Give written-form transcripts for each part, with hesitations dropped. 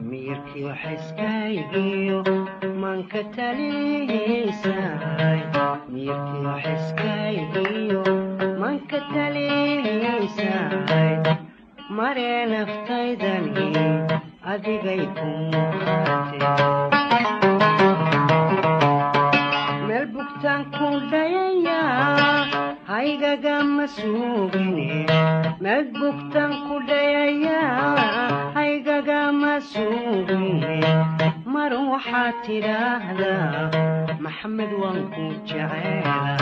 ميركي وحسكايجيو مانك تليساي ميركي وحسكايجيو مانك تليساي مري نفتيدني أديكم هاتي ملبوكتان كل دايا هايغا غام سوغني ملبوكتان كل دايا هايغا غام سوغني مروحة تراهدا محمد وانكو جعيلا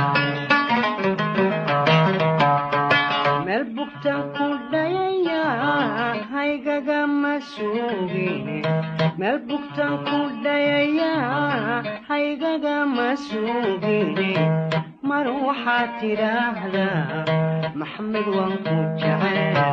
ملبوكتان كل دايا هايغا غام سوغني ملبوكتان كل دايا هايغا غام سوغني مروحة تراهدا محمد وانكو جعيلا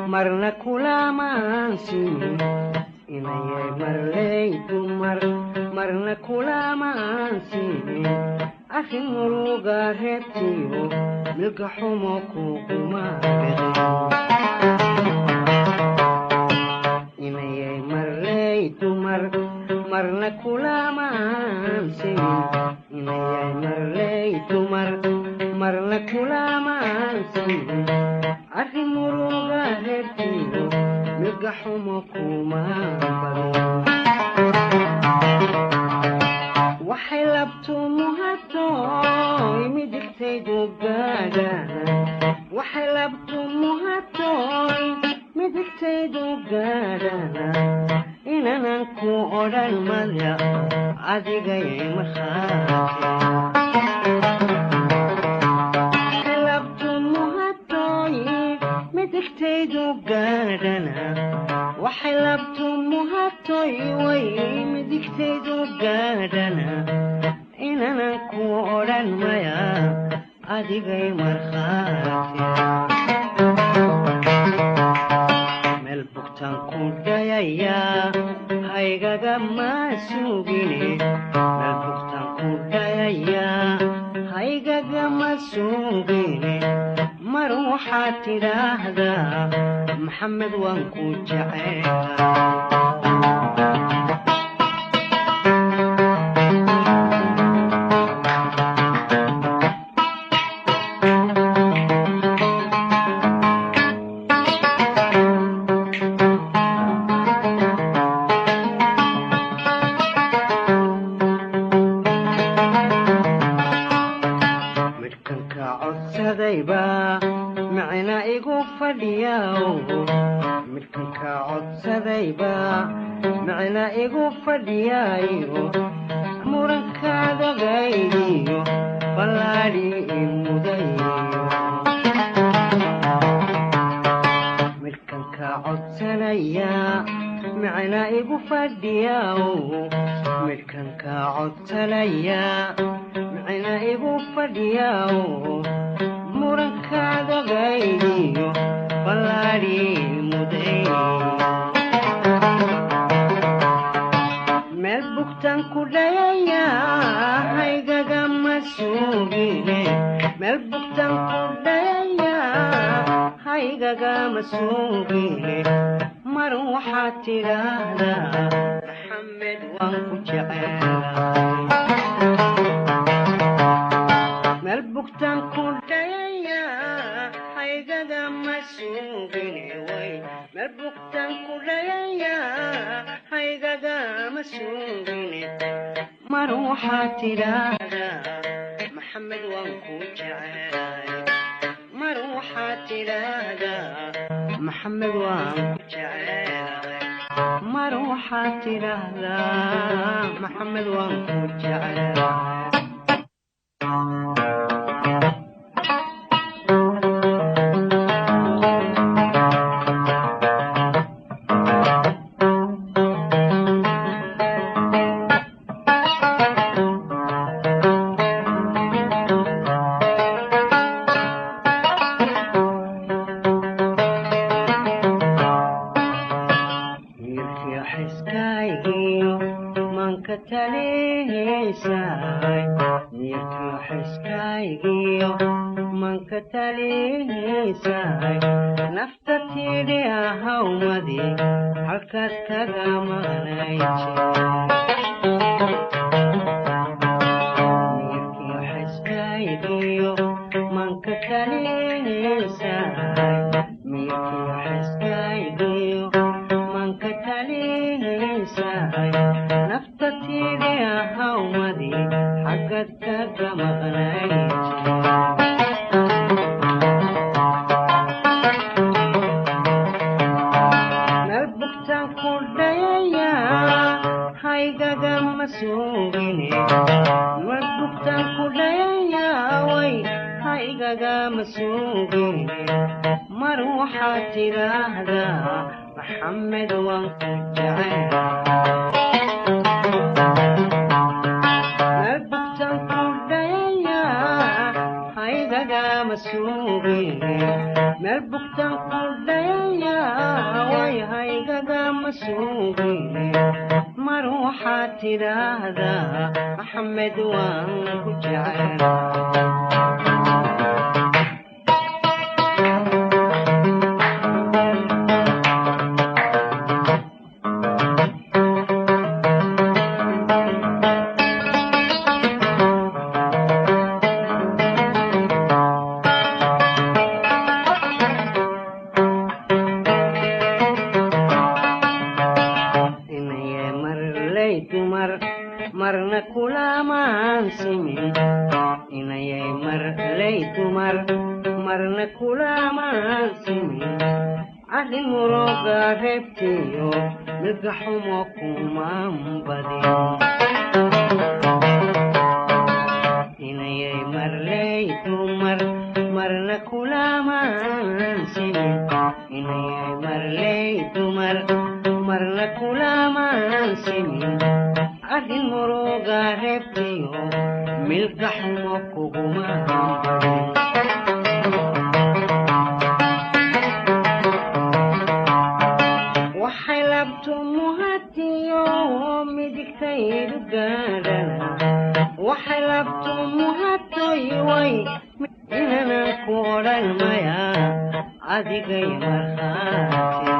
marna kulamansin inayay marleydu marna kulamansin akhin muruga reebtiyo milka xumo kugumaagay inayay marleydu marna kulamansin inayay marleydu marna kulamansin akhin muruga reebtiyo milka xumo kumaagay waxay labtu muhatoy midigtaydu gaadhana waxay labtu muhatoy midigtaydu gaadhana inanan ku odhan maya adigayay markhaati waxay labtu muhatoy midigtaydu gaadhana waxay labtu muhatoy way midigtaydu gaadhana inanan ku odhan maya adigay markhaati meel bugtaan ku dhayaya haygagama sugine meel bugtaan ku dhayaya haygagama sugine mar waxaad tidhaahdaa maxamed waan ku jecela معنا إيقو فدياو ملكن كعود سذيبا معنا إيقو فديايو مرن كذا غيريو فلالي مديو ملكن كعود سنيا معنا إيقو فدياو ملكن كعود سنيا معنا إيقو فدياو murankaada gaydiyo ballaadhi muday meel bugtaan ku dhayaya haygagama sugine meel bugtaan ku dhayaya haygagama sugine mar waxaad tidhaahdaa maxamed waan ku jecelahay meel bugtaan ku dhayaya haygagama sugine way meel bugtaan ku dhayaya haygagama sugine mar waxaad tidhaahdaa maxamed waan ku jecelahay mar waxaad tidhaahdaa maxamed waan ku jecelahay mar waxaad tidhaahdaa maxamed waan ku jecelahay talisaay niyadkii xiskaygiyo manka talisaay nafta tidhi ahawmadi halkaad kaga maqnayje niyadkii xiskaygiyo manka talisaay niyadkii xiskaygiyo manka talisaay nafta tidhi ahawmadi halkaad kaga maqnayje Marbuktan kudaya way haygaga masugine mar waxaad tiraahdaa maxamed waan ku jecel marbuktan kudaya haygaga masugine marbuktan kudaya way haygaga masugine mar waxaad tiraahdaa maxamed waan ku jecel marna kulamaan simin inayay marley dumar marna kulamaan simin adin muroga reebtiyo milgaxumo kumaan badin inayay marley dumar marna kulamaan simin inayay marley dumar marna kulamaan simin adin muroga reebtiyo milgaxumo kugumaan badin waxay labtu muhatiyo midigtaydu gaadhana waxay labtu muhatoy way inanan ku odhan maya adigay markhaati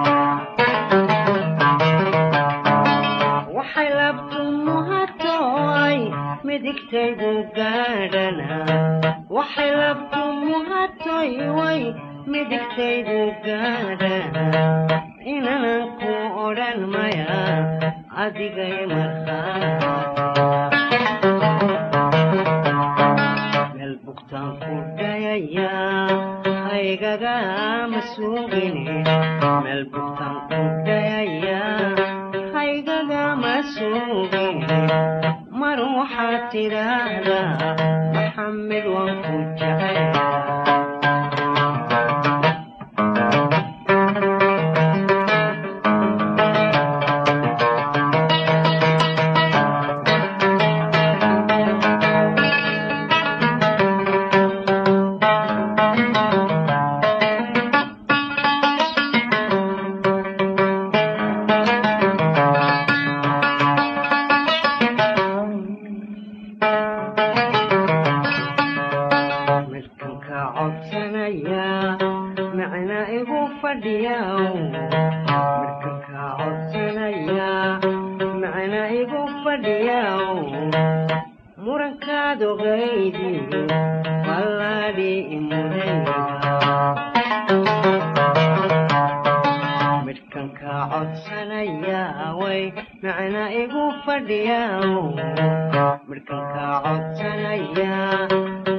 waxay labtu muhatoy midigtaydu gaadhana waxay labtu muhatoy way midigtaydu gaadhana inanan ku odhan maya adigay markhaati meel bugtaan ku dhayaya haygaga masugine meel bugtaan ku dhayaya haygaga masugine mar waxaad tiraahdaa maxamed waan ku jecel macna igu fadhiyaw markanka codsanaya macna igu fadhiyaw murankaad ogaydi ballaadhi imudayga midkanka codsanaya way macna igu fadhiyaw midkanka codsanaya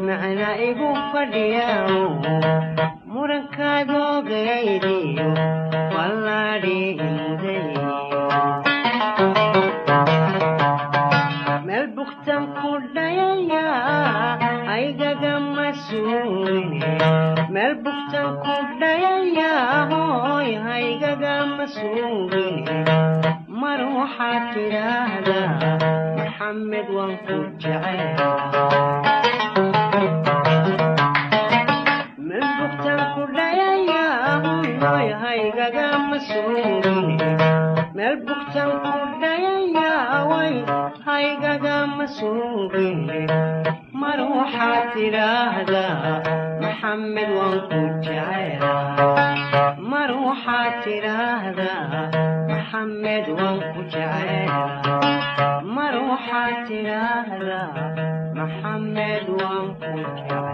macna igu fadhiyaw murankaad ogaydiyo ballaadhi imudayga meel bugtan ku dhayaya haygaga masugine meel bugtan ku dhayaya hooy haygaga masugine mar waxaad tiraahdaa maxamed waan ku jecel meel bugtan ku dhayaya hooy haygaga masugine meel bugtan ku dhayaya way هايقا مسوقي مروحة هذا محمد وانكو جعيرا مروحة هذا محمد وانكو جعيرا مروحة هذا محمد وانكو جعيرا